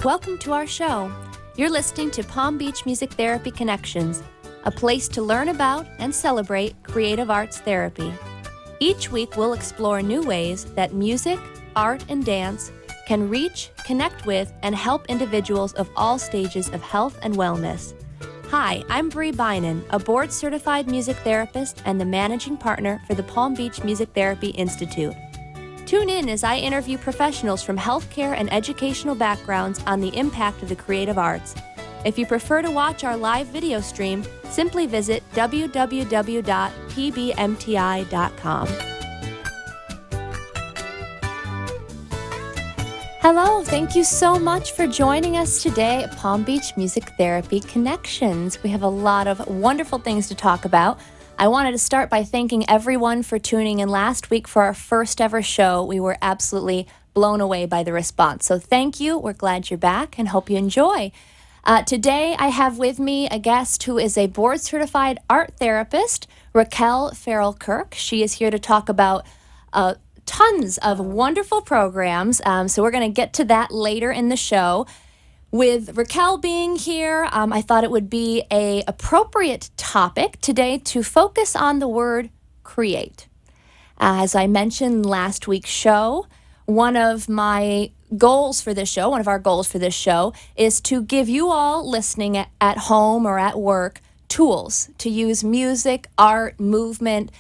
Welcome to our show. You're listening to Palm Beach Music Therapy Connections, a place to learn about and celebrate creative arts therapy. Each week, we'll explore new ways that music, art, and dance can reach, connect with, and help individuals of all stages of health and wellness. Hi, I'm Bree Bynan, a board-certified music therapist and the managing partner for the Palm Beach Music Therapy Institute. Tune in as I interview professionals from healthcare and educational backgrounds on the impact of the creative arts. If you prefer to watch our live video stream, simply visit www.pbmti.com. Hello, thank you so much for joining us today at Palm Beach Music Therapy Connections. We have a lot of wonderful things to talk about. I wanted to start by thanking everyone for tuning in last week for our first ever show. We were absolutely blown away by the response. So thank you. We're glad you're back and hope you enjoy. Today, I have with me a guest who is a board-certified art therapist, Raquel Farrell-Kirk. She is here to talk about tons of wonderful programs. So we're going to get to that later in the show. With Raquel being here, I thought it would be an appropriate topic today to focus on the word create. As I mentioned last week's show, one of our goals for this show is to give you all listening at home or at work tools to use music, art, movement,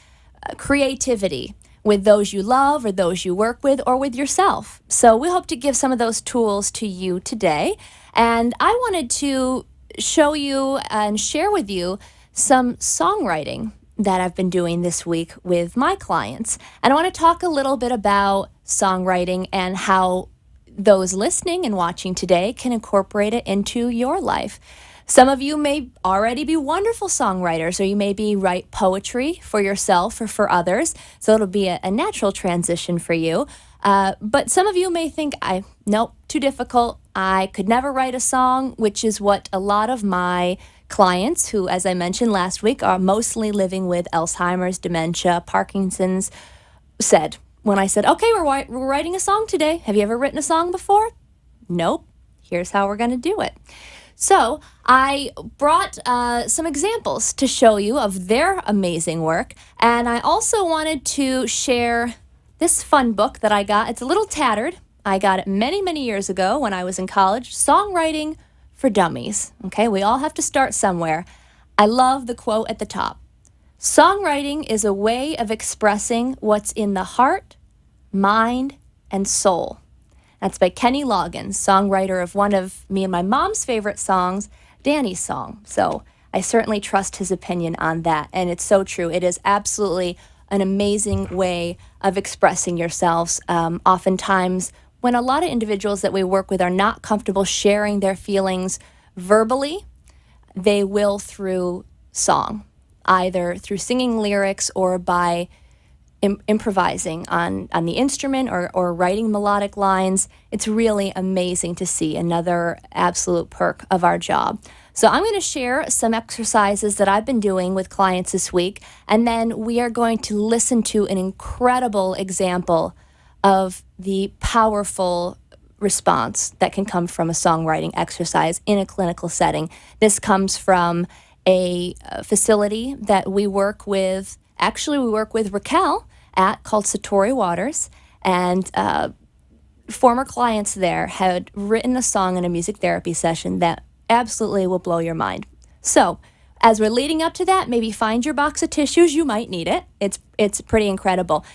creativity with those you love or those you work with or with yourself. So we hope to give some of those tools to you today. And I wanted to show you and share with you some songwriting that I've been doing this week with my clients. And I want to talk a little bit about songwriting and how those listening and watching today can incorporate it into your life. Some of you may already be wonderful songwriters, or you may write poetry for yourself or for others, so it'll be a natural transition for you. But some of you may think, nope, too difficult. I could never write a song, which is what a lot of my clients, who, as I mentioned last week, are mostly living with Alzheimer's, dementia, Parkinson's, said. When I said, okay, we're writing a song today. Have you ever written a song before? Nope. Here's how we're going to do it. So I brought some examples to show you of their amazing work. And I also wanted to share this fun book that I got. It's a little tattered. I got it many, many years ago when I was in college. Songwriting for Dummies. Okay, we all have to start somewhere. I love the quote at the top. Songwriting is a way of expressing what's in the heart, mind, and soul. That's by Kenny Loggins, songwriter of one of me and my mom's favorite songs, Danny's Song. So I certainly trust his opinion on that. And it's so true. It is absolutely an amazing way of expressing yourselves. Oftentimes, when a lot of individuals that we work with are not comfortable sharing their feelings verbally, they will through song, either through singing lyrics or by improvising on the instrument or writing melodic lines. It's really amazing to see, another absolute perk of our job. So I'm going to share some exercises that I've been doing with clients this week, and then we are going to listen to an incredible example of the powerful response that can come from a songwriting exercise in a clinical setting. This comes from a facility that we work with. Actually, we work with Raquel at, called Satori Waters, and former clients there had written a song in a music therapy session that absolutely will blow your mind. So, as we're leading up to that, maybe find your box of tissues. You might need it. It's pretty incredible.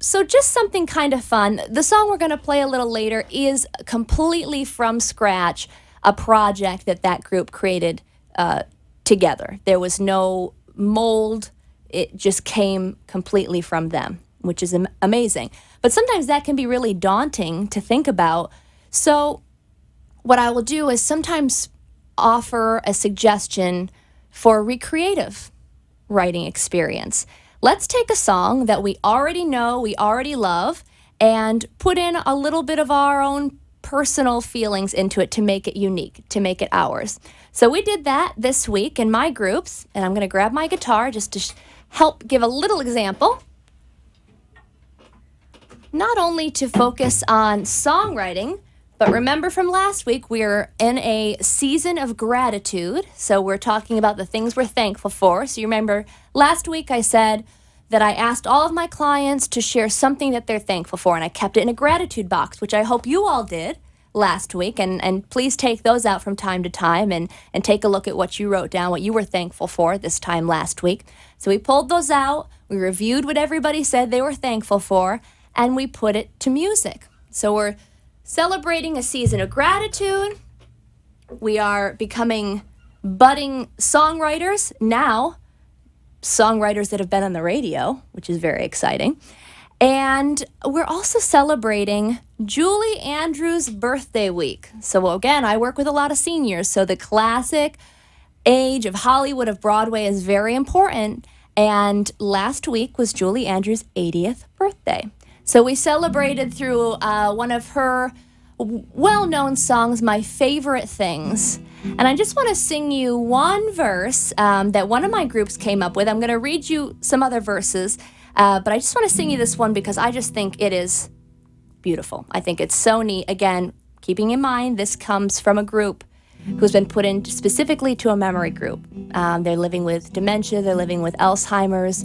So just something kind of fun. The song we're going to play a little later is completely from scratch, a project that group created together. There was no mold. It just came completely from them, which is amazing. But sometimes that can be really daunting to think about. So what I will do is sometimes offer a suggestion for a recreative writing experience. Let's take a song that we already know, we already love, and put in a little bit of our own personal feelings into it to make it unique, to make it ours. So we did that this week in my groups, and I'm going to grab my guitar just to help give a little example. Not only to focus on songwriting, But remember from last week, we're in a season of gratitude. So we're talking about the things we're thankful for. So you remember last week I said that I asked all of my clients to share something that they're thankful for, and I kept it in a gratitude box, which I hope you all did last week. And please take those out from time to time and take a look at what you wrote down, what you were thankful for this time last week. So we pulled those out, we reviewed what everybody said they were thankful for, and we put it to music. So we're celebrating a season of gratitude. We are becoming budding songwriters now, songwriters that have been on the radio, which is very exciting. And we're also celebrating Julie Andrews' birthday week. So again, I work with a lot of seniors, so the classic age of Hollywood, of Broadway is very important. And last week was Julie Andrews' 80th birthday. So we celebrated through one of her well-known songs, My Favorite Things. And I just want to sing you one verse that one of my groups came up with. I'm going to read you some other verses, but I just want to sing you this one because I just think it is beautiful. I think it's so neat. Again, keeping in mind, this comes from a group who's been put in specifically to a memory group. They're living with dementia, they're living with Alzheimer's,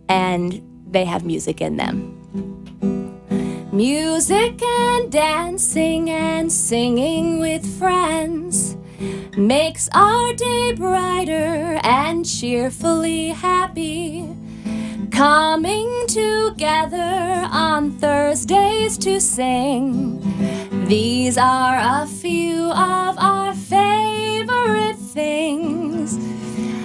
and they have music in them. Music and dancing and singing with friends makes our day brighter and cheerfully happy. Coming together on Thursdays to sing. These are a few of our favorite things.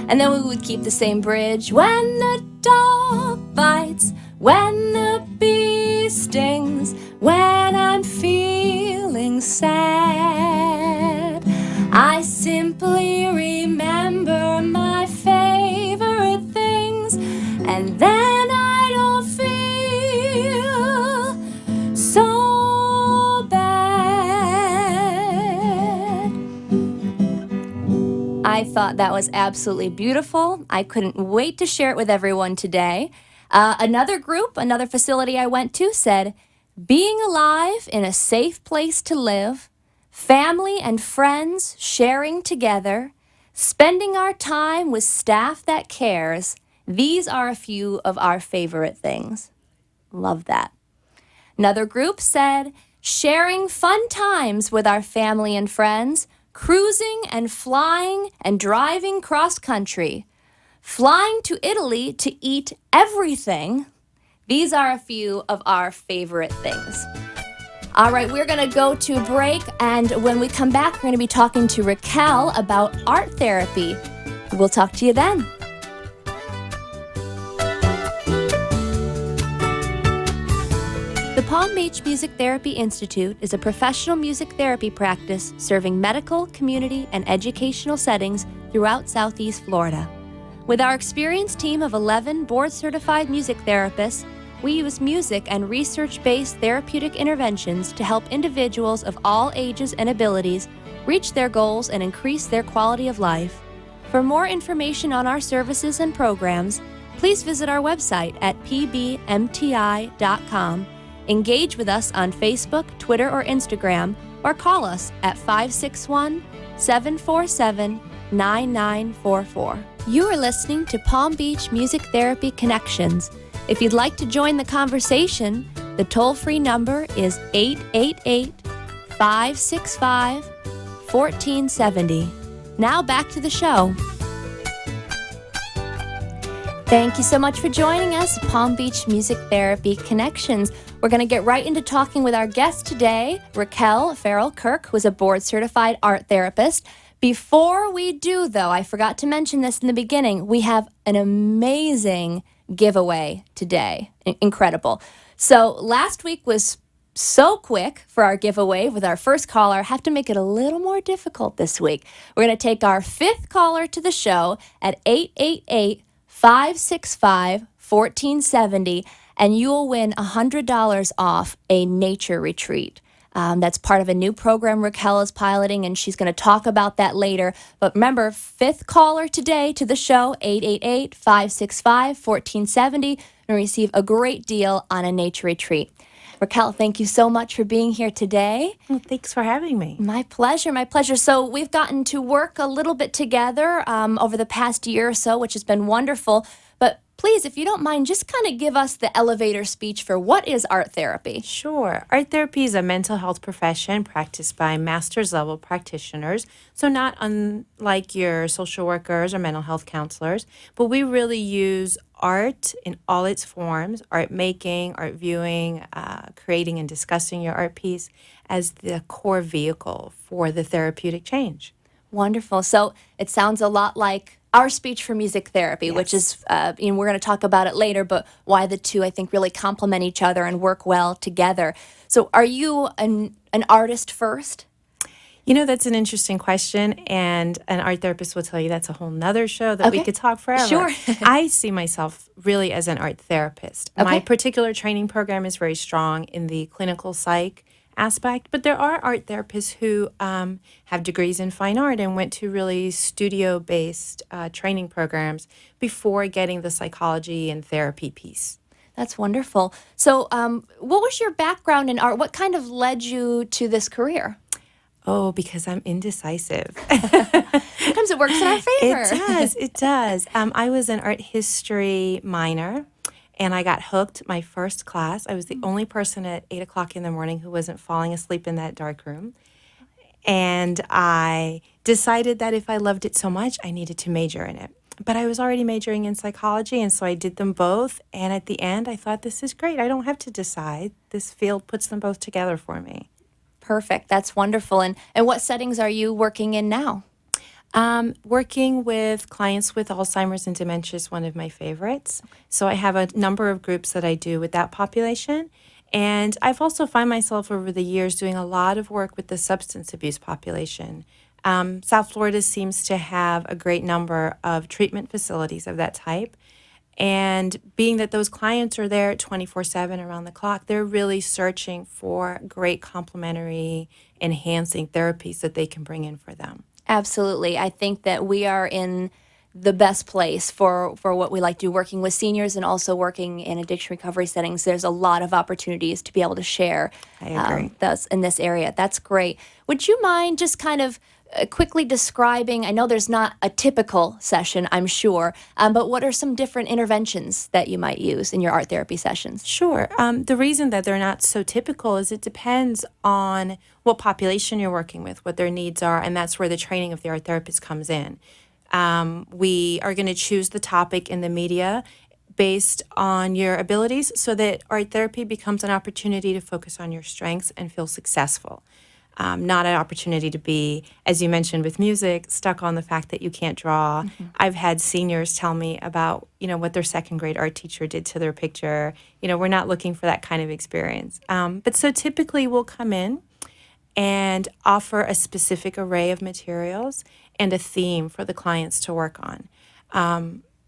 And then we would keep the same bridge. When the dog bites, when the bee stings, when I'm feeling sad, I simply remember my favorite things, and then I don't feel so bad. I thought that was absolutely beautiful. I couldn't wait to share it with everyone today. Another group, another facility I went to said, being alive in a safe place to live, family and friends sharing together, spending our time with staff that cares, these are a few of our favorite things. Love that. Another group said, sharing fun times with our family and friends, cruising and flying and driving cross country, flying to Italy to eat everything. These are a few of our favorite things. All right, we're going to go to a break, and when we come back, we're going to be talking to Raquel about art therapy. We'll talk to you then. The Palm Beach Music Therapy Institute is a professional music therapy practice serving medical, community, and educational settings throughout Southeast Florida. With our experienced team of 11 board-certified music therapists, we use music and research-based therapeutic interventions to help individuals of all ages and abilities reach their goals and increase their quality of life. For more information on our services and programs, please visit our website at pbmti.com, engage with us on Facebook, Twitter, or Instagram, or call us at 561-747-9944. You are listening to Palm Beach Music Therapy Connections. If you'd like to join the conversation, the toll-free number is 888-565-1470. Now back to the show. Thank you so much for joining us, Palm Beach Music Therapy Connections. We're going to get right into talking with our guest today, Raquel Farrell-Kirk, who is a board-certified art therapist. Before we do, though, I forgot to mention this in the beginning, we have an amazing giveaway today. Incredible. So last week was so quick for our giveaway with our first caller. I have to make it a little more difficult this week. We're going to take our fifth caller to the show at 888-565-1470, and you will win $100 off a nature retreat. That's part of a new program Raquel is piloting, and she's going to talk about that later. But remember, fifth caller today to the show, 888-565-1470, and receive a great deal on a nature retreat. Raquel, thank you so much for being here today. Well, thanks for having me. My pleasure, my pleasure. So we've gotten to work a little bit together over the past year or so, which has been wonderful. But please, if you don't mind, just kind of give us the elevator speech for what is art therapy. Sure. Art therapy is a mental health profession practiced by master's level practitioners. So, not unlike your social workers or mental health counselors, but we really use art in all its forms, art making, art viewing, creating and discussing your art piece as the core vehicle for the therapeutic change. Wonderful. So it sounds a lot like our speech for music therapy, which is, we're going to talk about it later, but why the two, I think, really complement each other and work well together. So are you an artist first? That's an interesting question, and an art therapist will tell you that's a whole nother show that we Okay. could talk forever. Sure. I see myself really as an art therapist. My particular training program is very strong in the clinical psych aspect, but there are art therapists who have degrees in fine art and went to really studio-based training programs before getting the psychology and therapy piece. That's wonderful. So what was your background in art? What kind of led you to this career? Oh, because I'm indecisive. Sometimes it works in our favor. It does. I was an art history minor, and I got hooked my first class. I was the only person at 8 o'clock in the morning who wasn't falling asleep in that dark room. And I decided that if I loved it so much, I needed to major in it. But I was already majoring in psychology, and so I did them both. And at the end, I thought, this is great. I don't have to decide. This field puts them both together for me. Perfect. That's wonderful. And what settings are you working in now? Working with clients with Alzheimer's and dementia is one of my favorites. So I have a number of groups that I do with that population. And I've also found myself over the years doing a lot of work with the substance abuse population. South Florida seems to have a great number of treatment facilities of that type. And being that those clients are there 24/7 around the clock, they're really searching for great complementary, enhancing therapies that they can bring in for them. Absolutely. I think that we are in the best place for what we like to do, working with seniors and also working in addiction recovery settings. There's a lot of opportunities to be able to share I agree. thus in this area. That's great. Would you mind just kind of quickly describing, I know there's not a typical session, I'm sure, but what are some different interventions that you might use in your art therapy sessions? Sure. The reason that they're not so typical is it depends on what population you're working with, what their needs are, and that's where the training of the art therapist comes in. We are going to choose the topic in the media based on your abilities so that art therapy becomes an opportunity to focus on your strengths and feel successful. Not an opportunity to be, as you mentioned with music, stuck on the fact that you can't draw. I've had seniors tell me about, what their second grade art teacher did to their picture. We're not looking for that kind of experience. But so typically we'll come in and offer a specific array of materials and a theme for the clients to work on,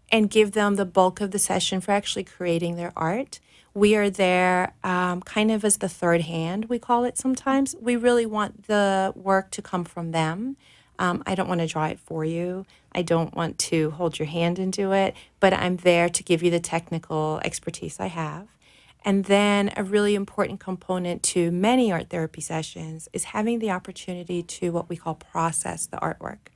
and give them the bulk of the session for actually creating their art. We are there kind of as the third hand, we call it sometimes. We really want the work to come from them. I don't want to draw it for you. I don't want to hold your hand and do it, but I'm there to give you the technical expertise I have. And then a really important component to many art therapy sessions is having the opportunity to what we call process the artwork.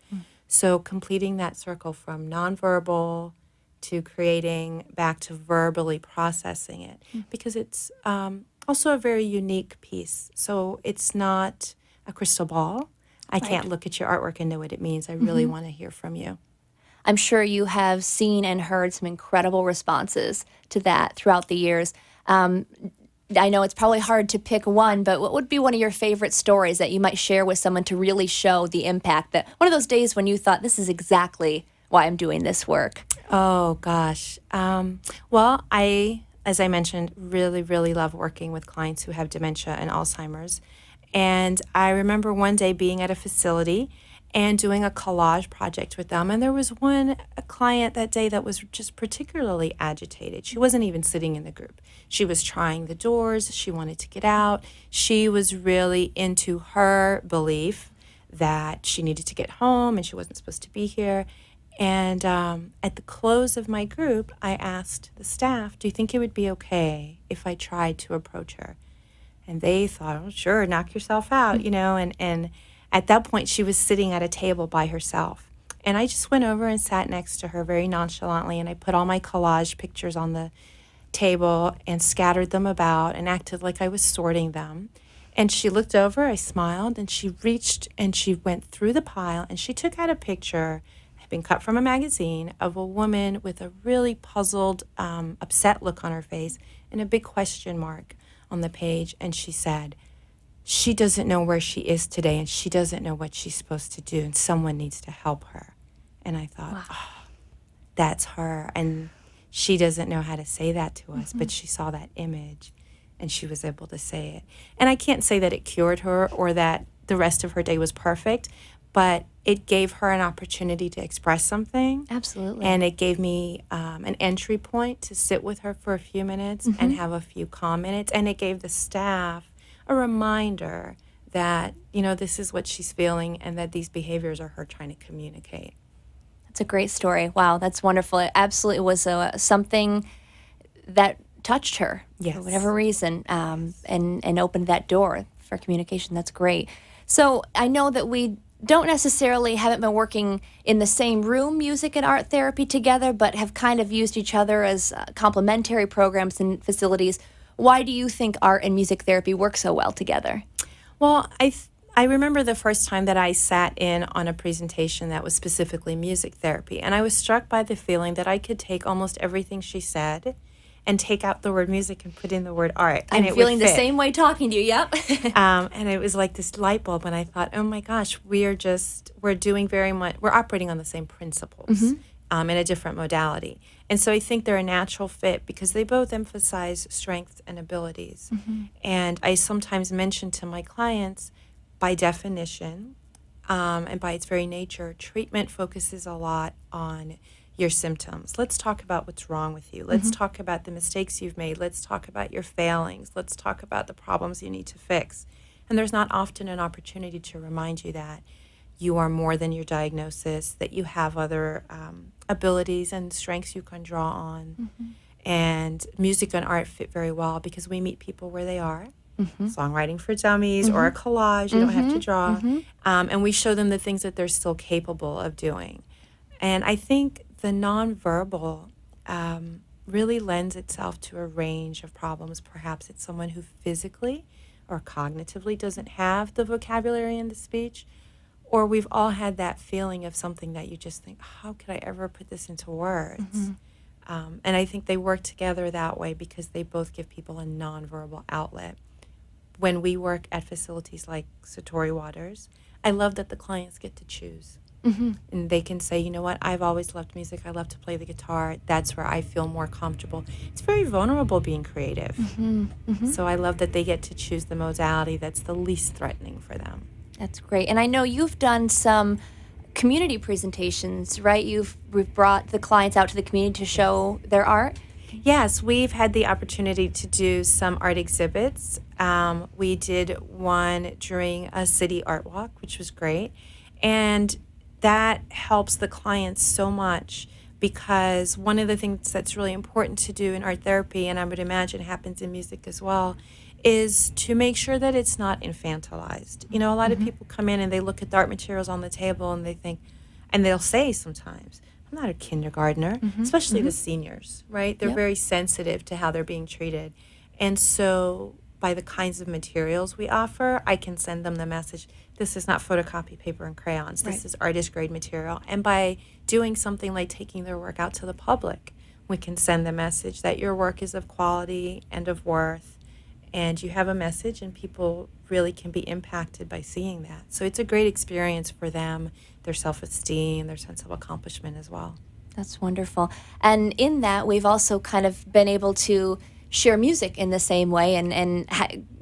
So completing that circle from nonverbal to creating back to verbally processing it, because it's also a very unique piece. So it's not a crystal ball. I can't look at your artwork and know what it means. I really want to hear from you. I'm sure you have seen and heard some incredible responses to that throughout the years. I know it's probably hard to pick one, but what would be one of your favorite stories that you might share with someone to really show the impact, that one of those days when you thought, this is exactly why I'm doing this work? Oh, gosh. Well, as I mentioned, really, really love working with clients who have dementia and Alzheimer's. And I remember one day being at a facility and doing a collage project with them. And there was a client that day that was just particularly agitated. She wasn't even sitting in the group. She was trying the doors. She wanted to get out. She was really into her belief that she needed to get home and she wasn't supposed to be here. And at the close of my group, I asked the staff, do you think it would be okay if I tried to approach her? And they thought, oh, sure, knock yourself out, and at that point she was sitting at a table by herself. And I just went over and sat next to her very nonchalantly, and I put all my collage pictures on the table and scattered them about and acted like I was sorting them. And she looked over, I smiled, and she reached and she went through the pile and she took out a picture, had been cut from a magazine, of a woman with a really puzzled, upset look on her face and a big question mark on the page. And she said, she doesn't know where she is today and she doesn't know what she's supposed to do and someone needs to help her. And I thought, Wow. oh, that's her. And she doesn't know how to say that to us, but she saw that image and she was able to say it. And I can't say that it cured her or that the rest of her day was perfect, but it gave her an opportunity to express something. Absolutely. And it gave me an entry point to sit with her for a few minutes and have a few calm minutes. And it gave the staff a reminder that, this is what she's feeling and that these behaviors are her trying to communicate. That's a great story. Wow, that's wonderful. It absolutely was something that touched her Yes. for whatever reason, and opened that door for communication. That's great. So I know that we don't necessarily haven't been working in the same room, music and art therapy together, but have kind of used each other as complementary programs and facilities. Why do you think art and music therapy work so well together? Well, I remember the first time that I sat in on a presentation that was specifically music therapy, and I was struck by the feeling that I could take almost everything she said and take out the word music and put in the word art. And I'm it feeling would the fit. same way talking to you. Yep. And it was like this light bulb, and I thought, oh my gosh, we're doing very much, we're operating on the same principles in a different modality. And so I think they're a natural fit because they both emphasize strengths and abilities. And I sometimes mention to my clients, by definition, and by its very nature, treatment focuses a lot on your symptoms. Let's talk about what's wrong with you. Let's talk about the mistakes you've made. Let's talk about your failings. Let's talk about the problems you need to fix. And there's not often an opportunity to remind you that you are more than your diagnosis, that you have other abilities and strengths you can draw on. And music and art fit very well because we meet people where they are. Songwriting for dummies or a collage, you don't have to draw. And we show them the things that they're still capable of doing. And I think the nonverbal really lends itself to a range of problems. Perhaps it's someone who physically or cognitively doesn't have the vocabulary and the speech, or we've all had that feeling of something that you just think, how could I ever put this into words? And I think they work together that way because they both give people a nonverbal outlet. When we work at facilities like Satori Waters, I love that the clients get to choose. And they can say, you know what, I've always loved music. I love to play the guitar. That's where I feel more comfortable. It's very vulnerable being creative. So I love that they get to choose the modality that's the least threatening for them. That's great. And I know you've done some community presentations, right? We've brought the clients out to the community to show their art. Yes, we've had the opportunity to do some art exhibits. We did one during a city art walk, which was great. And that helps the clients so much because one of the things that's really important to do in art therapy, and I would imagine happens in music as well, is to make sure that it's not infantilized. A lot of people come in and they look at the art materials on the table and they think, and they'll say sometimes, I'm not a kindergartner, especially the seniors, right? They're very sensitive to how they're being treated. And so by the kinds of materials we offer, I can send them the message, this is not photocopy paper and crayons, this is artist grade material. And by doing something like taking their work out to the public, we can send the message that your work is of quality and of worth, and you have a message, and people really can be impacted by seeing that. So it's a great experience for them, their self-esteem, their sense of accomplishment as well. That's wonderful. And in that, we've also kind of been able to share music in the same way and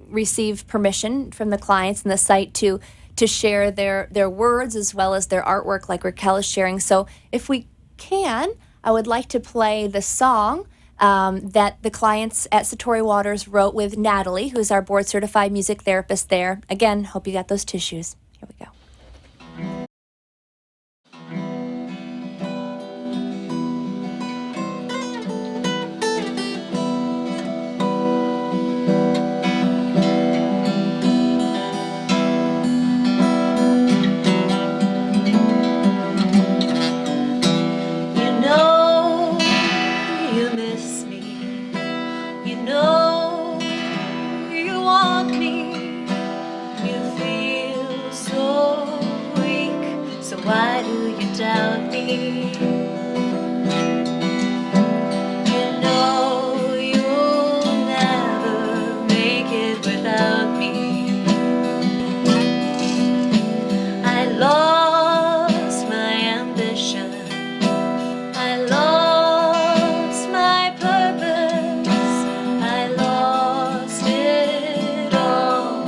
receive permission from the clients and the site to share their words as well as their artwork like Raquel is sharing. So if we can, I would like to play the song that the clients at Satori Waters wrote with Natalie, who's our board certified music therapist there. Again, hope you got those tissues. Here we go. Why do you doubt me? You know you'll never make it without me. I lost my ambition. I lost my purpose. I lost it all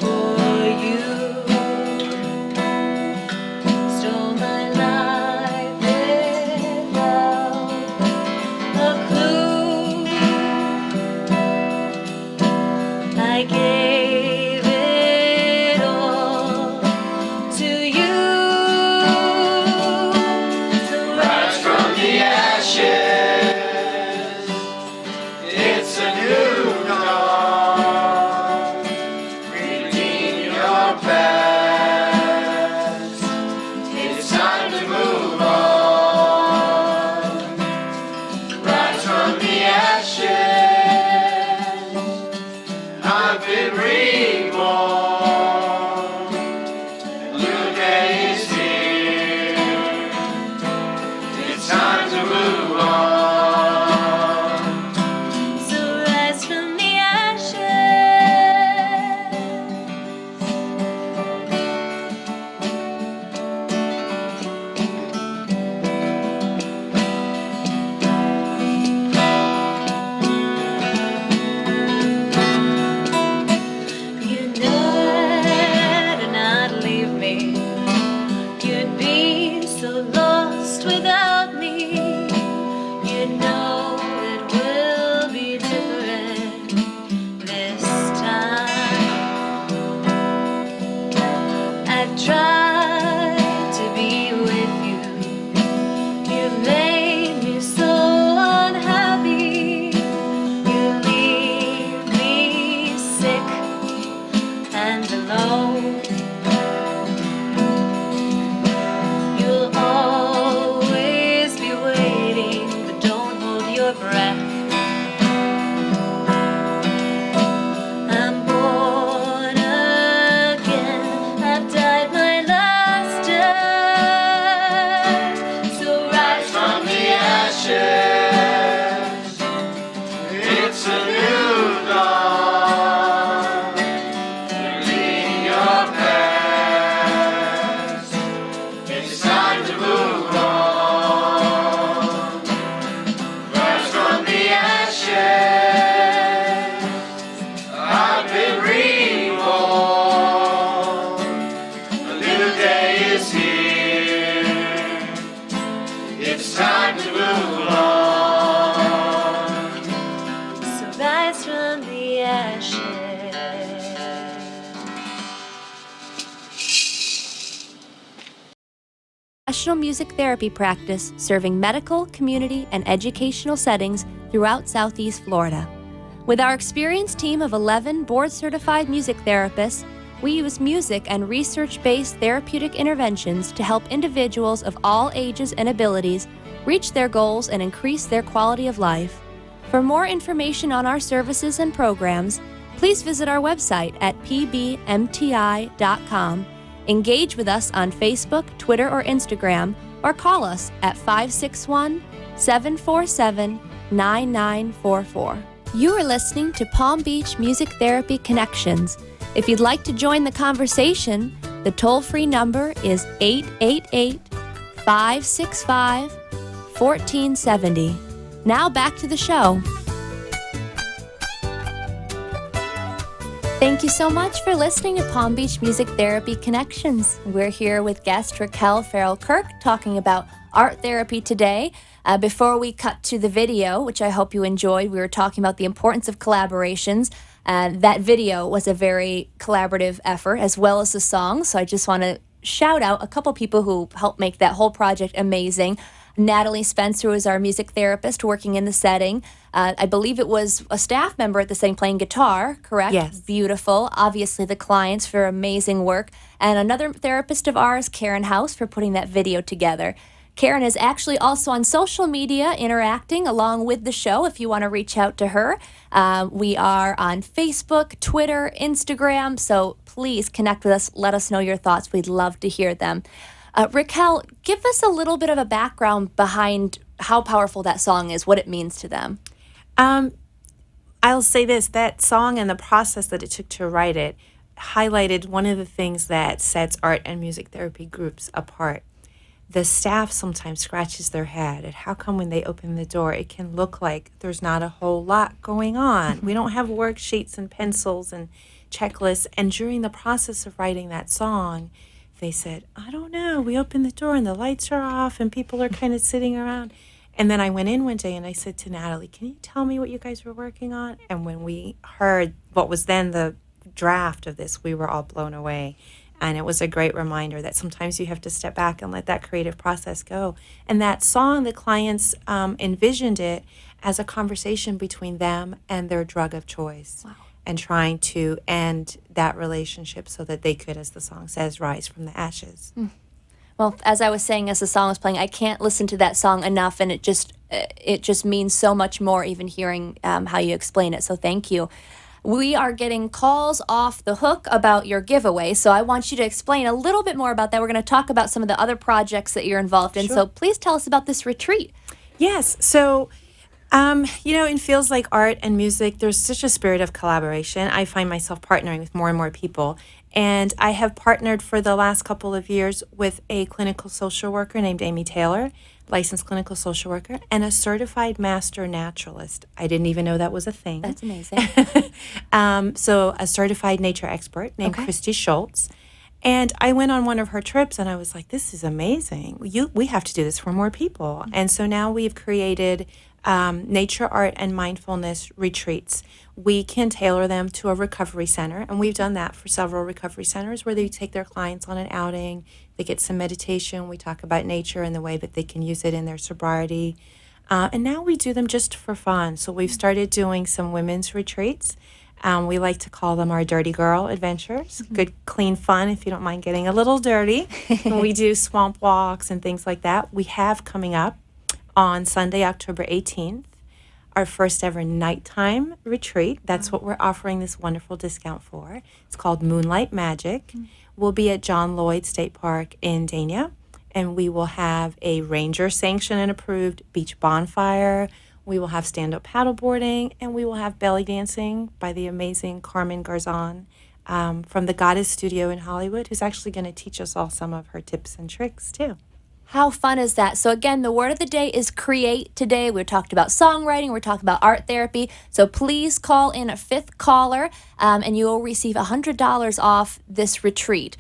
for you. Stole my life without a clue. I gave it all to you. So rise from the ashes. It's a new dawn. Redeem your past. It's time to move on. Rise from the ashes. I've been reborn. A new day is here. It's time to move on. So rise from the ashes. You better not leave me. You'd be so lost without me. You know it will be different this time. I've tried to be with you. You've made me so unhappy. You leave me sick and alone. You'll always be waiting, but don't hold your breath. I'm born again. I've died my last death. So rise from the ashes. It's a new dawn. Leave your past. It's time to move on. Rise from the ashes. I've been reborn. A new day is here. It's time to move on. So rise from the ashes. National Music Therapy practice serving medical, community, and educational settings throughout Southeast Florida. With our experienced team of 11 board-certified music therapists, we use music and research-based therapeutic interventions to help individuals of all ages and abilities reach their goals and increase their quality of life. For more information on our services and programs, please visit our website at pbmti.com. Engage with us on Facebook, Twitter, or Instagram, or call us at 561-747-9944. You are listening to Palm Beach Music Therapy Connections. If you'd like to join the conversation, the toll-free number is 888-565-1470. Now back to the show. Thank you so much for listening to Palm Beach Music Therapy Connections. We're here with guest Raquel Farrell-Kirk talking about art therapy today. Before we cut to the video, which I hope you enjoyed, we were talking about the importance of collaborations. That video was a very collaborative effort, as well as the song. So I just want to shout out a couple people who helped make that whole project amazing. Natalie Spencer was our music therapist working in the setting. I believe it was a staff member at the setting playing guitar, correct? Yes. Beautiful. Obviously, the clients for amazing work. And another therapist of ours, Karen House, for putting that video together. Karen is actually also on social media interacting along with the show if you want to reach out to her. We are on Facebook, Twitter, Instagram, so please connect with us. Let us know your thoughts. We'd love to hear them. Raquel, give us a little bit of a background behind how powerful that song is, what it means to them. I'll say this, that song and the process that it took to write it highlighted one of the things that sets art and music therapy groups apart. The staff sometimes scratches their head at how come when they open the door, it can look like there's not a whole lot going on. We don't have worksheets and pencils and checklists. And during the process of writing that song, they said, I don't know, we opened the door and the lights are off and people are kind of sitting around. And then I went in one day and I said to Natalie, can you tell me what you guys were working on? And when we heard what was then the draft of this, we were all blown away. And it was a great reminder that sometimes you have to step back and let that creative process go. And that song, the clients envisioned it as a conversation between them and their drug of choice. Wow. And trying to end that relationship so that they could, as the song says, rise from the ashes. Well, as I was saying, as the song was playing, I can't listen to that song enough, and it just means so much more even hearing how you explain it. So thank you. We are getting calls off the hook about your giveaway, so I want you to explain a little bit more about that. We're going to talk about some of the other projects that you're involved in. Sure. So please tell us about this retreat. Yes. So, in fields like art and music, there's such a spirit of collaboration. I find myself partnering with more and more people. And I have partnered for the last couple of years with a clinical social worker named Amy Taylor, licensed clinical social worker, and a certified master naturalist. I didn't even know that was a thing. That's amazing. So a certified nature expert named Okay. Christy Schultz. And I went on one of her trips and I was like, this is amazing. We have to do this for more people. And so now we've created nature, art, and mindfulness retreats. We can tailor them to a recovery center, and we've done that for several recovery centers where they take their clients on an outing, they get some meditation, we talk about nature and the way that they can use it in their sobriety. And now we do them just for fun. So we've started doing some women's retreats. We like to call them our dirty girl adventures. Good, clean fun if you don't mind getting a little dirty. And we do swamp walks and things like that. We have coming up on Sunday, October 18th, our first ever nighttime retreat. That's what we're offering this wonderful discount for. It's called Moonlight Magic. We'll be at John Lloyd State Park in Dania, and we will have a ranger sanctioned and approved beach bonfire. We will have stand-up paddleboarding, and we will have belly dancing by the amazing Carmen Garzon from the Goddess Studio in Hollywood, who's actually going to teach us all some of her tips and tricks too. How fun is that? So again, the word of the day is create today. We talked about songwriting. We're talking about art therapy. So please call in a fifth caller, and you will receive $100 off this retreat,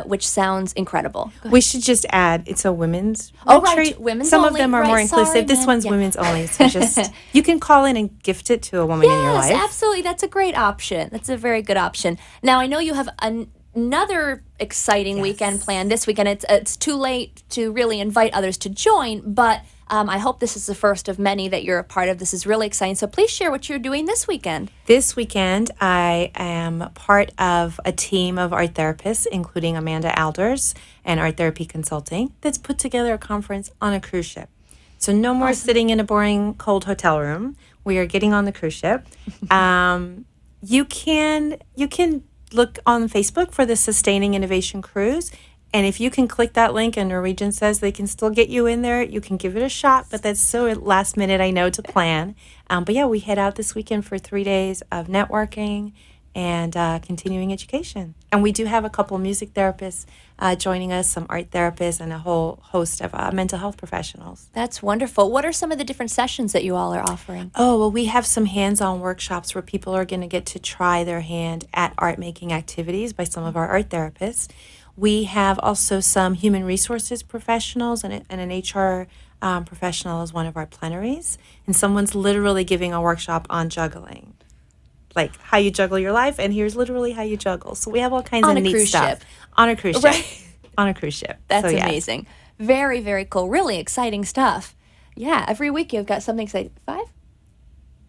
which sounds incredible. We should just add it's a women's Oh, right, retreat. women's Some only, of them are right, more inclusive. sorry, This man. one's Yeah. women's only. So just you can call in and gift it to a woman in your Yes, life. absolutely. That's a great option. That's a very good option. Now, I know you have another exciting weekend planned this weekend. It's too late to really invite others to join, but I hope this is the first of many that you're a part of. This is really exciting. So please share what you're doing this weekend. This weekend, I am part of a team of art therapists, including Amanda Alders and Art Therapy Consulting, that's put together a conference on a cruise ship. So no more sitting in a boring, cold hotel room. We are getting on the cruise ship. You can look on Facebook for the Sustaining Innovation Cruise. And if you can click that link and Norwegian says they can still get you in there, you can give it a shot. But that's so last minute, I know, to plan. But yeah, we head out this weekend for 3 days of networking and continuing education. And we do have a couple music therapists joining us, some art therapists, and a whole host of mental health professionals. That's wonderful. What are some of the different sessions that you all are offering? Oh, well, we have some hands-on workshops where people are going to get to try their hand at art-making activities by some of our art therapists. We have also some human resources professionals and an HR professional as one of our plenaries. And someone's literally giving a workshop on juggling, like how you juggle your life. And here's literally how you juggle. So we have all kinds On of a neat cruise stuff. ship. On a cruise ship. Right. On a cruise ship. That's So, yes. amazing. Very, very cool. Really exciting stuff. Yeah, every week you've got something exciting. 5?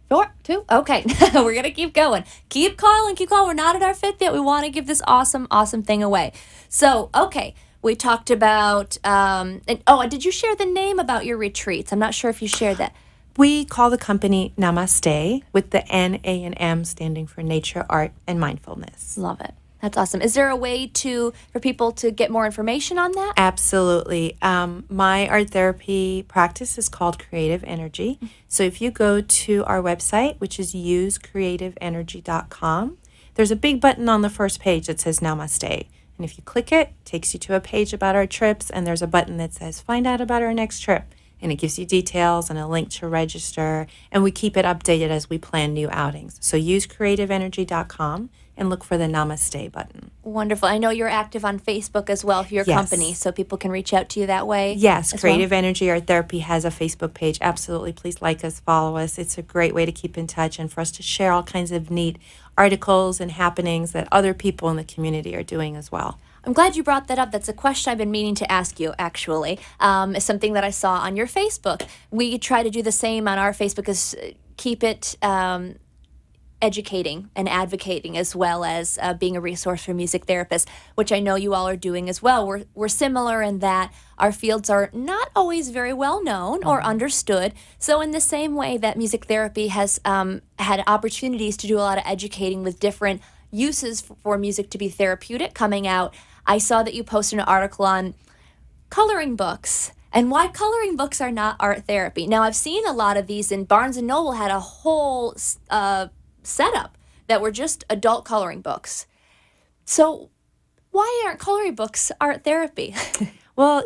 4? 2? Okay. We're going to keep going. Keep calling. We're not at our fifth yet. We want to give this awesome, awesome thing away. So, okay. We talked about, did you share the name about your retreats? I'm not sure if you shared that. We call the company Namaste, with the N, A, and M standing for nature, art, and mindfulness. Love it. That's awesome. Is there a way for people to get more information on that? Absolutely. My art therapy practice is called Creative Energy. So if you go to our website, which is usecreativeenergy.com, there's a big button on the first page that says Namaste. And if you click it, it takes you to a page about our trips, and there's a button that says Find out about our next trip. And it gives you details and a link to register. And we keep it updated as we plan new outings. So use creativeenergy.com and look for the Namaste button. Wonderful. I know you're active on Facebook as well for your Yes. company, so people can reach out to you that way. Yes, as Creative well? Energy Art Therapy has a Facebook page. Absolutely. Please like us, follow us. It's a great way to keep in touch and for us to share all kinds of neat articles and happenings that other people in the community are doing as well. I'm glad you brought that up. That's a question I've been meaning to ask you, actually. It's something that I saw on your Facebook. We try to do the same on our Facebook, is keep it educating and advocating, as well as being a resource for music therapists, which I know you all are doing as well. We're similar in that our fields are not always very well known or understood. So in the same way that music therapy has had opportunities to do a lot of educating with different uses for music to be therapeutic coming out, I saw that you posted an article on coloring books and why coloring books are not art therapy. Now, I've seen a lot of these, and Barnes & Noble had a whole setup that were just adult coloring books. So why aren't coloring books art therapy? Well,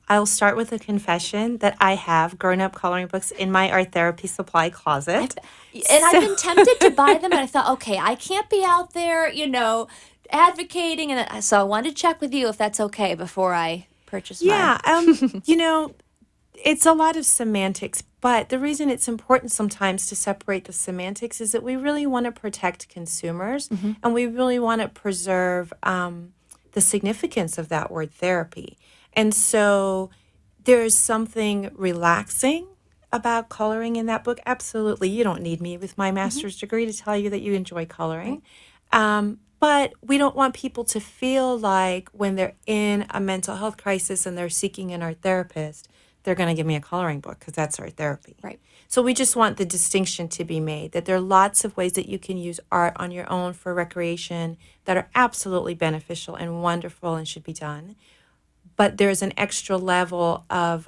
I'll start with a confession that I have grown-up coloring books in my art therapy supply closet. I've been tempted to buy them, and I thought, okay, I can't be out there, advocating. And so I wanted to check with you if that's okay before I purchase mine. Yeah, it's a lot of semantics, but the reason it's important sometimes to separate the semantics is that we really want to protect consumers, and we really want to preserve the significance of that word therapy. And so there's something relaxing about coloring in that book. Absolutely. You don't need me with my master's degree to tell you that you enjoy coloring. But we don't want people to feel like when they're in a mental health crisis and they're seeking an art therapist, they're going to give me a coloring book because that's art therapy. Right. So we just want the distinction to be made that there are lots of ways that you can use art on your own for recreation that are absolutely beneficial and wonderful and should be done. But there's an extra level of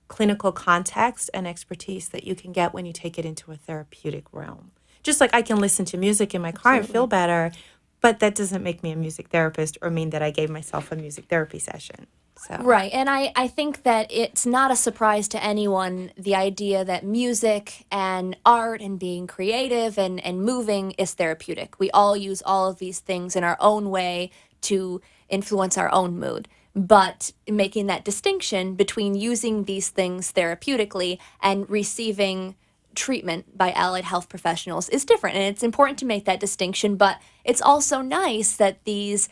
clinical context and expertise that you can get when you take it into a therapeutic realm. Just like I can listen to music in my car and feel better, but that doesn't make me a music therapist or mean that I gave myself a music therapy session. So. Right. And I think that it's not a surprise to anyone, the idea that music and art and being creative and moving is therapeutic. We all use all of these things in our own way to influence our own mood. But making that distinction between using these things therapeutically and receiving treatment by allied health professionals is different. And it's important to make that distinction. But it's also nice that these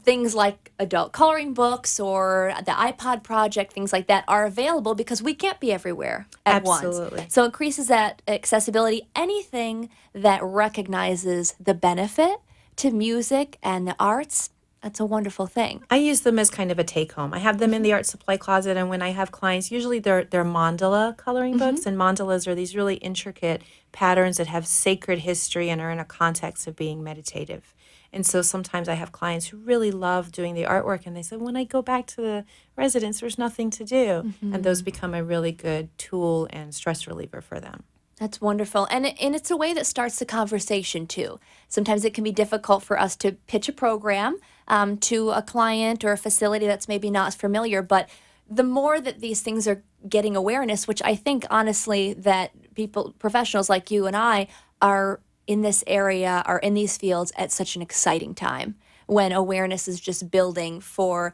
things like adult coloring books or the iPod project, things like that, are available because we can't be everywhere at Absolutely. once. So it increases that accessibility. Anything that recognizes the benefit to music and the arts, that's a wonderful thing. I use them as kind of a take-home. I have them in the art supply closet, and when I have clients, usually they're mandala coloring books, and mandalas are these really intricate patterns that have sacred history and are in a context of being meditative. And so sometimes I have clients who really love doing the artwork, and they say, when I go back to the residence, there's nothing to do. And those become a really good tool and stress reliever for them. That's wonderful. And it's a way that starts the conversation, too. Sometimes it can be difficult for us to pitch a program to a client or a facility that's maybe not as familiar. But the more that these things are getting awareness, which I think, honestly, that people, professionals like you and I, are in this area, are in these fields at such an exciting time when awareness is just building for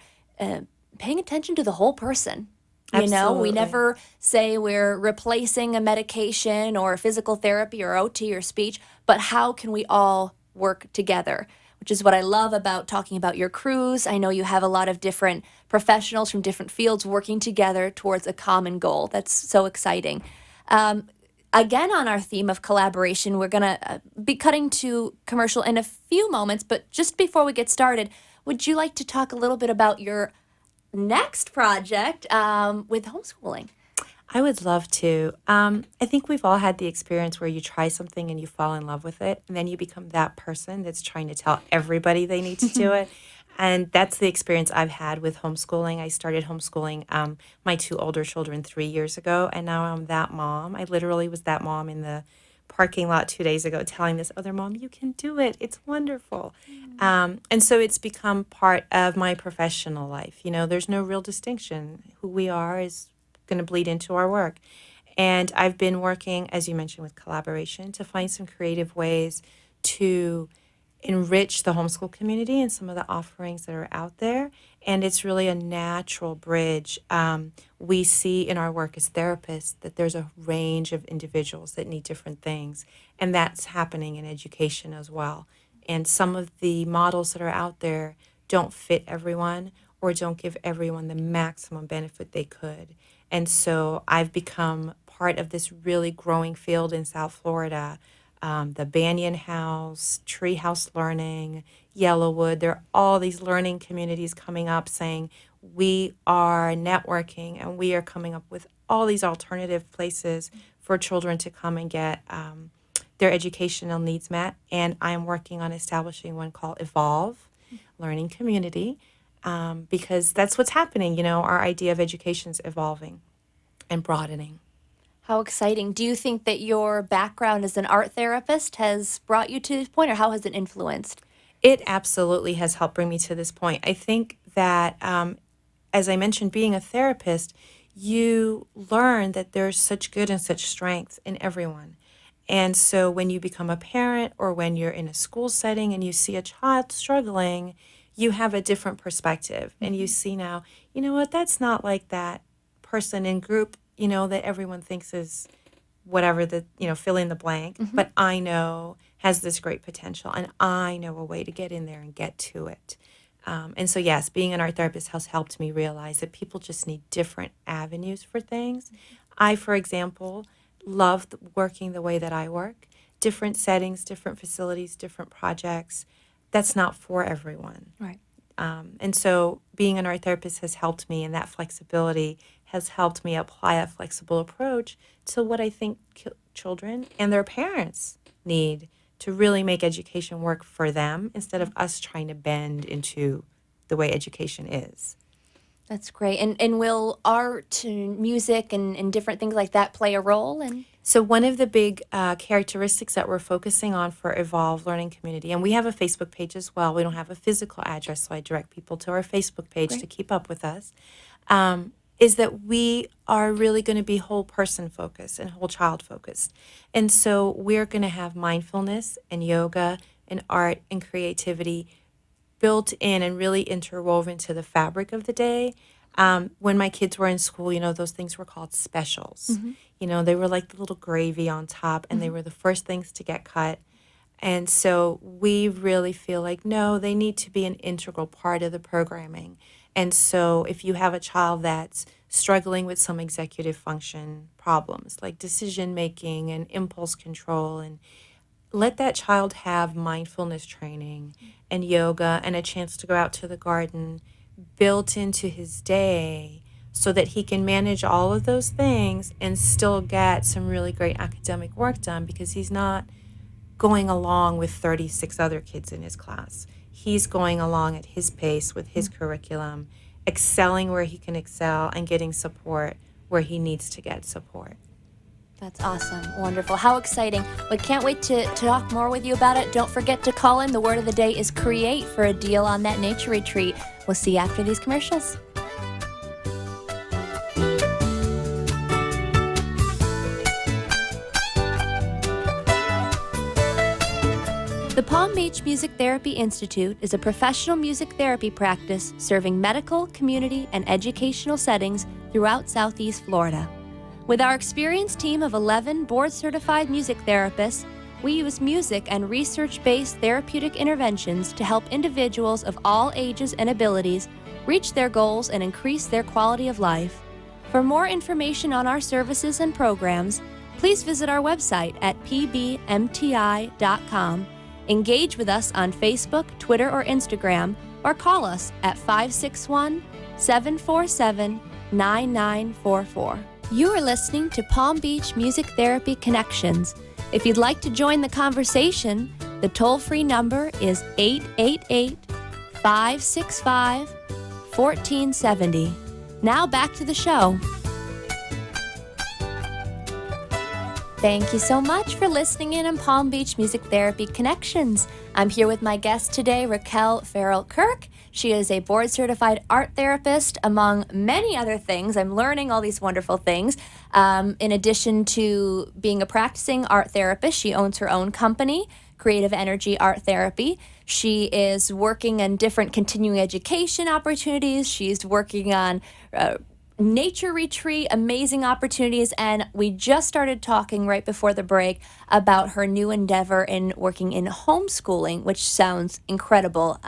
paying attention to the whole person. You know, we Absolutely. never say we're replacing a medication or physical therapy or OT or speech, but how can we all work together? Which is what I love about talking about your crews. I know you have a lot of different professionals from different fields working together towards a common goal. That's so exciting. Again, on our theme of collaboration, we're going to be cutting to commercial in a few moments, but just before we get started, would you like to talk a little bit about your next project with homeschooling? I would love to. I think we've all had the experience where you try something and you fall in love with it, and then you become that person that's trying to tell everybody they need to do it. And that's the experience I've had with homeschooling. I started homeschooling my two older children 3 years ago, and now I'm that mom. I literally was that mom in the parking lot 2 days ago telling this other mom, you can do it. It's wonderful. And so it's become part of my professional life. You know, there's no real distinction. Who we are is going to bleed into our work. And I've been working, as you mentioned, with collaboration to find some creative ways to enrich the homeschool community and some of the offerings that are out there. And it's really a natural bridge. We see in our work as therapists that there's a range of individuals that need different things. And that's happening in education as well. And some of the models that are out there don't fit everyone or don't give everyone the maximum benefit they could. And so I've become part of this really growing field in South Florida. The Banyan House, Treehouse Learning, Yellowwood, there are all these learning communities coming up saying we are networking and we are coming up with all these alternative places for children to come and get their educational needs met. And I'm working on establishing one called Evolve Learning Community. Because that's what's happening. You know, our idea of education is evolving and broadening. How exciting. Do you think that your background as an art therapist has brought you to this point, or how has it influenced? It absolutely has helped bring me to this point. I think that, as I mentioned, being a therapist, you learn that there's such good and such strength in everyone. And so when you become a parent or when you're in a school setting and you see a child struggling, you have a different perspective and you see now, you know what, that's not like that person in group, you know, that everyone thinks is whatever the, you know, fill in the blank, but I know has this great potential and I know a way to get in there and get to it. And so, yes, being an art therapist has helped me realize that people just need different avenues for things. I, for example, love working the way that I work, different settings, different facilities, different projects. That's not for everyone. Right. And so being an art therapist has helped me, and that flexibility has helped me apply a flexible approach to what I think children and their parents need to really make education work for them instead of us trying to bend into the way education is. That's great. And will art and music and different things like that play a role? So one of the big characteristics that we're focusing on for Evolve Learning Community, and we have a Facebook page as well. We don't have a physical address, so I direct people to our Facebook page to keep up with us, is that we are really going to be whole person focused and whole child focused. And so we're going to have mindfulness and yoga and art and creativity built in and really interwoven to the fabric of the day. When my kids were in school, you know, those things were called specials. You know, they were like the little gravy on top, and they were the first things to get cut. And so we really feel like, no, they need to be an integral part of the programming. And so if you have a child that's struggling with some executive function problems, like decision making and impulse control, and let that child have mindfulness training and yoga and a chance to go out to the garden built into his day so that he can manage all of those things and still get some really great academic work done, because he's not going along with 36 other kids in his class. He's going along at his pace with his curriculum, excelling where he can excel and getting support where he needs to get support. That's awesome. Wonderful. How exciting. We can't wait to talk more with you about it. Don't forget to call in. The word of the day is create for a deal on that nature retreat. We'll see you after these commercials. The Palm Beach Music Therapy Institute is a professional music therapy practice serving medical, community, and educational settings throughout Southeast Florida. With our experienced team of 11 board-certified music therapists, we use music and research-based therapeutic interventions to help individuals of all ages and abilities reach their goals and increase their quality of life. For more information on our services and programs, please visit our website at pbmti.com, engage with us on Facebook, Twitter, or Instagram, or call us at 561-747-9944. You are listening to Palm Beach Music Therapy Connections. If you'd like to join the conversation, the toll-free number is 888-565-1470. Now back to the show. Thank you so much for listening in on Palm Beach Music Therapy Connections. I'm here with my guest today, Raquel Farrell-Kirk. She is a board-certified art therapist, among many other things. I'm learning all these wonderful things. In addition to being a practicing art therapist, she owns her own company, Creative Energy Art Therapy. She is working on different continuing education opportunities. She's working on nature retreat, amazing opportunities, and we just started talking right before the break about her new endeavor in working in homeschooling, which sounds incredible.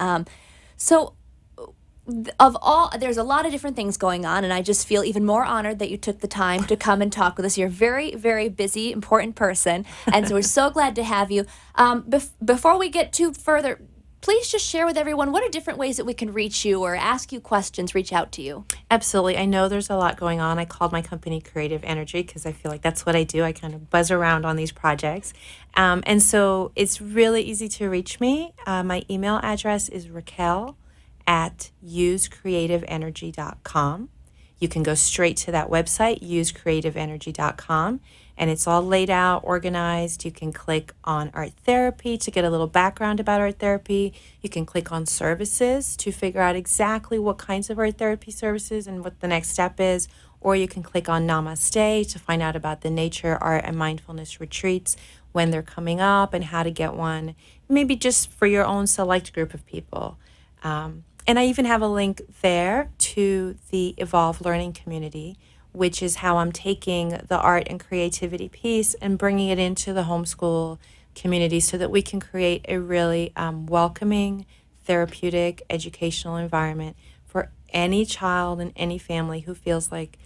There's a lot of different things going on, and I just feel even more honored that you took the time to come and talk with us. You're a very, very busy, important person, and so we're so glad to have you. Before we get too further, please just share with everyone what are different ways that we can reach you or ask you questions, reach out to you. Absolutely. I know there's a lot going on. I called my company Creative Energy because I feel like that's what I do. I kind of buzz around on these projects. And so it's really easy to reach me. My email address is raquel@usecreativeenergy.com. You can go straight to that website, usecreativeenergy.com, and it's all laid out, organized. You can click on art therapy to get a little background about art therapy. You can click on services to figure out exactly what kinds of art therapy services and what the next step is. Or you can click on Namaste to find out about the nature, art, and mindfulness retreats, when they're coming up, and how to get one, maybe just for your own select group of people. And I even have a link there to the Evolve Learning Community, which is how I'm taking the art and creativity piece and bringing it into the homeschool community so that we can create a really welcoming, therapeutic, educational environment for any child and any family who feels like,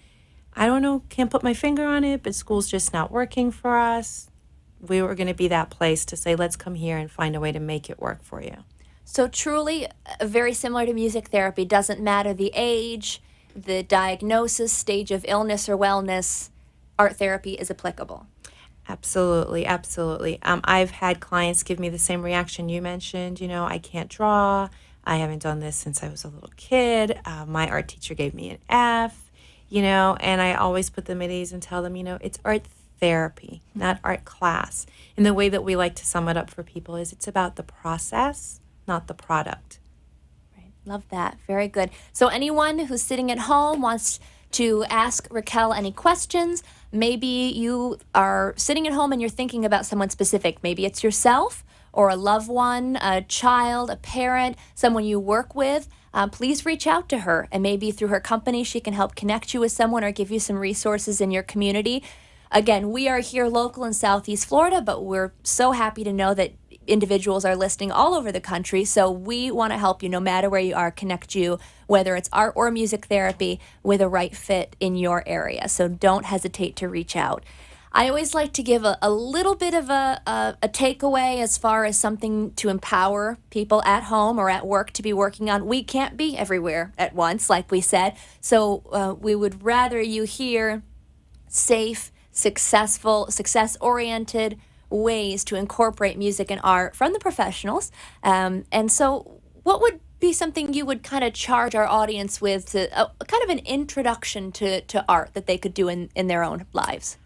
I don't know, can't put my finger on it, but school's just not working for us. We were going to be that place to say, let's come here and find a way to make it work for you. So truly, very similar to music therapy, doesn't matter the age, the diagnosis, stage of illness or wellness, art therapy is applicable. Absolutely, absolutely. I've had clients give me the same reaction you mentioned. You know, I can't draw. I haven't done this since I was a little kid. My art teacher gave me an F, you know, and I always put them at ease and tell them, you know, it's art therapy, not art class. And the way that we like to sum it up for people is it's about the process, not the product. Right. Love that. Very good. So anyone who's sitting at home wants to ask Raquel any questions, maybe you are sitting at home and you're thinking about someone specific. Maybe it's yourself or a loved one, a child, a parent, someone you work with. Please reach out to her, and maybe through her company she can help connect you with someone or give you some resources in your community. Again, we are here local in Southeast Florida, but we're so happy to know that individuals are listening all over the country. So we want to help you no matter where you are, connect you, whether it's art or music therapy, with a right fit in your area. So don't hesitate to reach out. I always like to give a little bit of a takeaway as far as something to empower people at home or at work to be working on. We can't be everywhere at once, like we said. So we would rather you hear safe, successful, success-oriented ways to incorporate music and art from the professionals. And so what would be something you would kind of charge our audience with, to kind of an introduction to art that they could do in their own lives?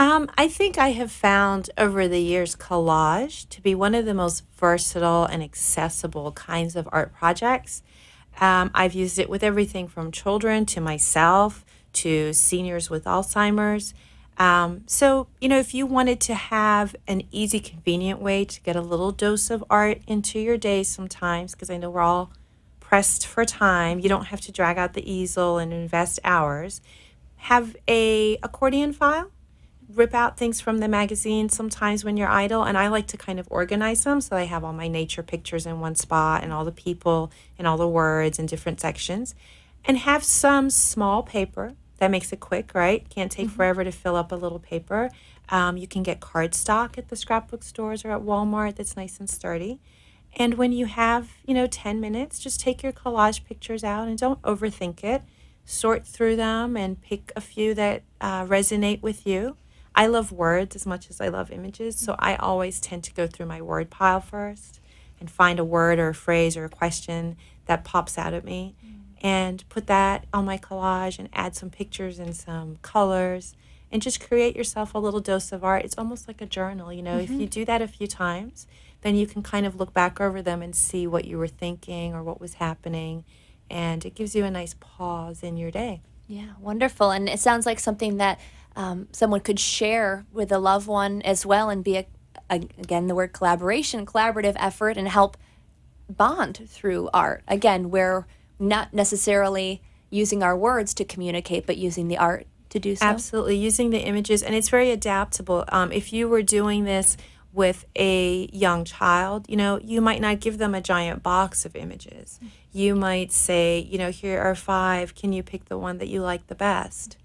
I think I have found over the years collage to be one of the most versatile and accessible kinds of art projects. I've used it with everything from children to myself to seniors with Alzheimer's. So, you know, if you wanted to have an easy, convenient way to get a little dose of art into your day sometimes, because I know we're all pressed for time, you don't have to drag out the easel and invest hours, have a accordion file, rip out things from the magazine sometimes when you're idle, and I like to kind of organize them so I have all my nature pictures in one spot and all the people and all the words in different sections, and have some small paper. That makes it quick, right? Can't take forever to fill up a little paper. You can get cardstock at the scrapbook stores or at Walmart that's nice and sturdy. And when you have, 10 minutes, just take your collage pictures out and don't overthink it. sort through them and pick a few that resonate with you. I love words as much as I love images, so I always tend to go through my word pile first and find a word or a phrase or a question that pops out at me and put that on my collage and add some pictures and some colors and just create yourself a little dose of art. It's almost like a journal, you know. If you do that a few times, then you can kind of look back over them and see what you were thinking or what was happening, and it gives you a nice pause in your day. Yeah, wonderful. And it sounds like something that someone could share with a loved one as well and be, again, the word collaboration, collaborative effort, and help bond through art. Again, we're not necessarily using our words to communicate, but using the art to do so. Absolutely, using the images, and it's very adaptable. If you were doing this with a young child, you know, you might not give them a giant box of images. You might say, you know, here are 5. Can you pick the one that you like the best?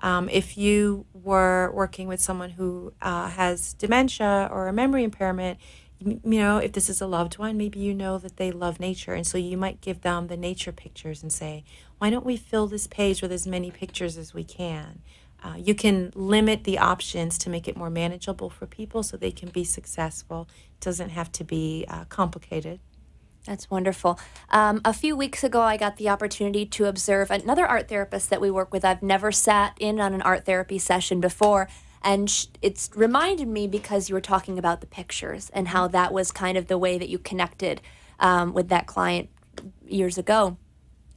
If you were working with someone who has dementia or a memory impairment, you know, if this is a loved one, maybe you know that they love nature. And so you might give them the nature pictures and say, why don't we fill this page with as many pictures as we can? You can limit the options to make it more manageable for people so they can be successful. It doesn't have to be complicated. That's wonderful. A few weeks ago, I got the opportunity to observe another art therapist that we work with. I've never sat in on an art therapy session before, and it's reminded me because you were talking about the pictures and how that was kind of the way that you connected with that client years ago.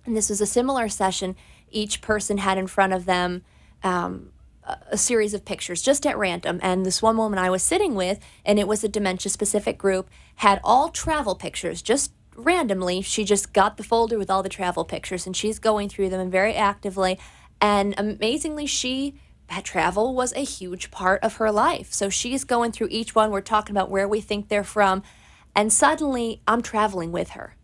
And this was a similar session. Each person had in front of them a series of pictures just at random. And this one woman I was sitting with, and it was a dementia-specific group, had all travel pictures, just randomly. She just got the folder with all the travel pictures, and she's going through them and very actively. And amazingly, that travel was a huge part of her life. So she's going through each one. We're talking about where we think they're from. And suddenly, I'm traveling with her.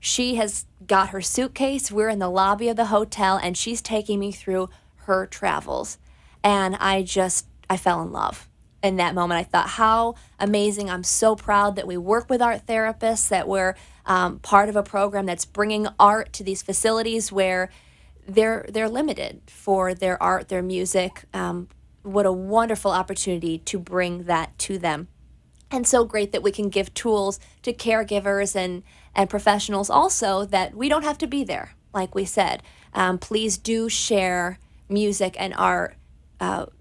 She has got her suitcase. We're in the lobby of the hotel, and she's taking me through her travels. And I fell in love in that moment. I thought, how amazing. I'm so proud that we work with art therapists, that we're part of a program that's bringing art to these facilities where they're limited for their art, their music. What a wonderful opportunity to bring that to them. And so great that we can give tools to caregivers and professionals also, that we don't have to be there, like we said. Please do share music and art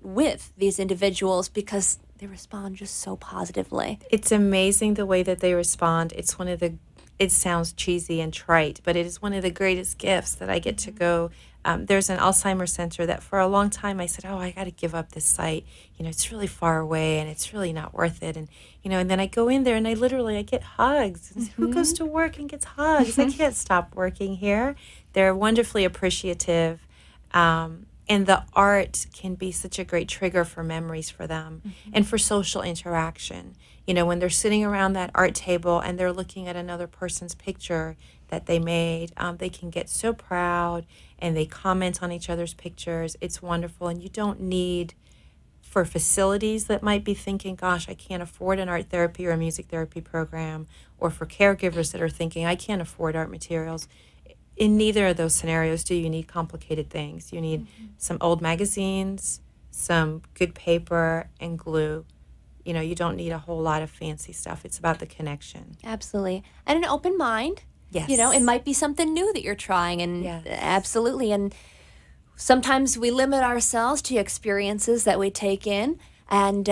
with these individuals because they respond just so positively. It's amazing the way that they respond. It sounds cheesy and trite, but it is one of the greatest gifts that I get to go. There's an Alzheimer's center that for a long time I said, oh, I got to give up this site. You know, it's really far away and it's really not worth it. And, you know, and then I go in there and I get hugs. Who goes to work and gets hugs? I can't stop working here. They're wonderfully appreciative. And the art can be such a great trigger for memories for them and for social interaction. You know, when they're sitting around that art table and they're looking at another person's picture that they made, they can get so proud and they comment on each other's pictures. It's wonderful. And you don't need, for facilities that might be thinking, gosh, I can't afford an art therapy or a music therapy program, or for caregivers that are thinking, I can't afford art materials. In neither of those scenarios do you need complicated things. You need some old magazines, some good paper, and glue. You know, you don't need a whole lot of fancy stuff. It's about the connection. Absolutely. And an open mind. Yes. You know, it might be something new that you're trying, and Yes. absolutely. And sometimes we limit ourselves to experiences that we take in. And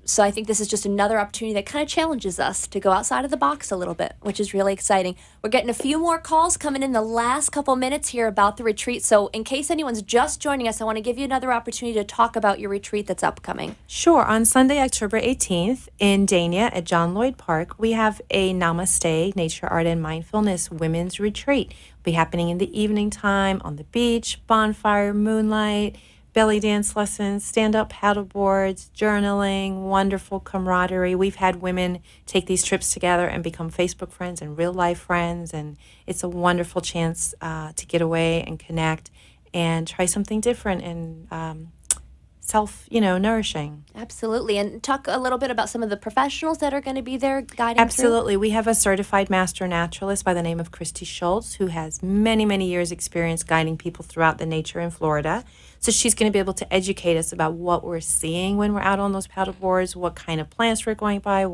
so I think this is just another opportunity that kind of challenges us to go outside of the box a little bit, which is really exciting. We're getting a few more calls coming in the last couple minutes here about the retreat. So in case anyone's just joining us, I want to give you another opportunity to talk about your retreat that's upcoming. Sure. On Sunday, October 18th in Dania at John Lloyd Park, we have a Namaste Nature, Art, and Mindfulness Women's Retreat. It'll be happening in the evening time on the beach, bonfire, moonlight, belly dance lessons, stand-up paddle boards, journaling, wonderful camaraderie. We've had women take these trips together and become Facebook friends and real-life friends, and it's a wonderful chance to get away and connect and try something different and nourishing. Absolutely. And talk a little bit about some of the professionals that are going to be there guiding through. Absolutely. We have a certified master naturalist by the name of Christy Schultz, who has many, many years experience guiding people throughout the nature in Florida. So she's going to be able to educate us about what we're seeing when we're out on those paddle boards, what kind of plants we're going by,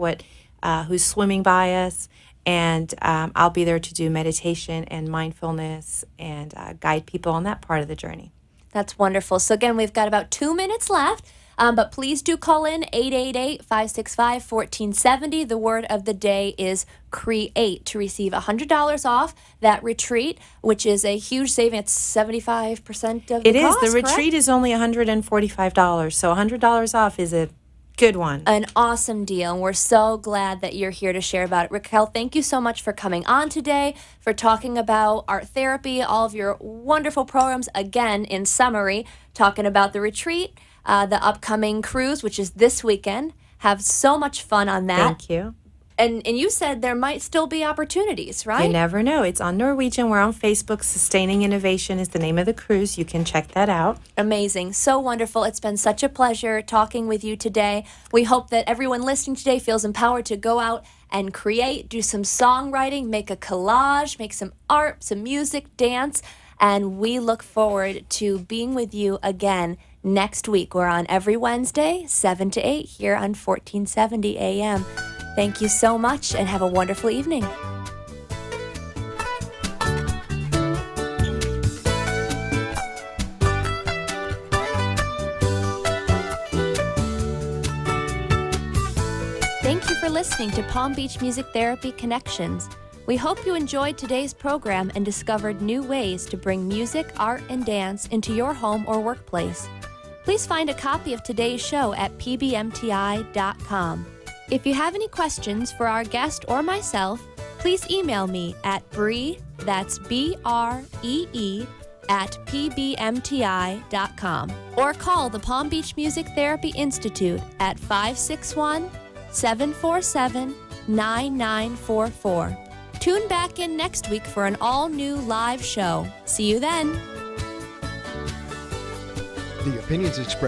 who's swimming by us. And I'll be there to do meditation and mindfulness and guide people on that part of the journey. That's wonderful. So again, we've got about 2 minutes left, but please do call in 888-565-1470. The word of the day is create to receive $100 off that retreat, which is a huge saving. It's 75% of the It is. cost, The correct? retreat is only $145, so $100 off is a good one. An awesome deal, and we're so glad that you're here to share about it. Raquel, thank you so much for coming on today, for talking about art therapy, all of your wonderful programs. Again, in summary, talking about the retreat, the upcoming cruise, which is this weekend. Have so much fun on that. Thank you. And you said there might still be opportunities, right? You never know. It's on Norwegian. We're on Facebook. Sustaining Innovation is the name of the cruise. You can check that out. Amazing. So wonderful. It's been such a pleasure talking with you today. We hope that everyone listening today feels empowered to go out and create, do some songwriting, make a collage, make some art, some music, dance. And we look forward to being with you again next week. We're on every Wednesday, 7 to 8 here on 1470 AM. Thank you so much and have a wonderful evening. Thank you for listening to Palm Beach Music Therapy Connections. We hope you enjoyed today's program and discovered new ways to bring music, art, and dance into your home or workplace. Please find a copy of today's show at pbmti.com. If you have any questions for our guest or myself, please email me at Bree, that's BREE, at pbmti.com, or call the Palm Beach Music Therapy Institute at 561-747-9944. Tune back in next week for an all-new live show. See you then. The opinions expressed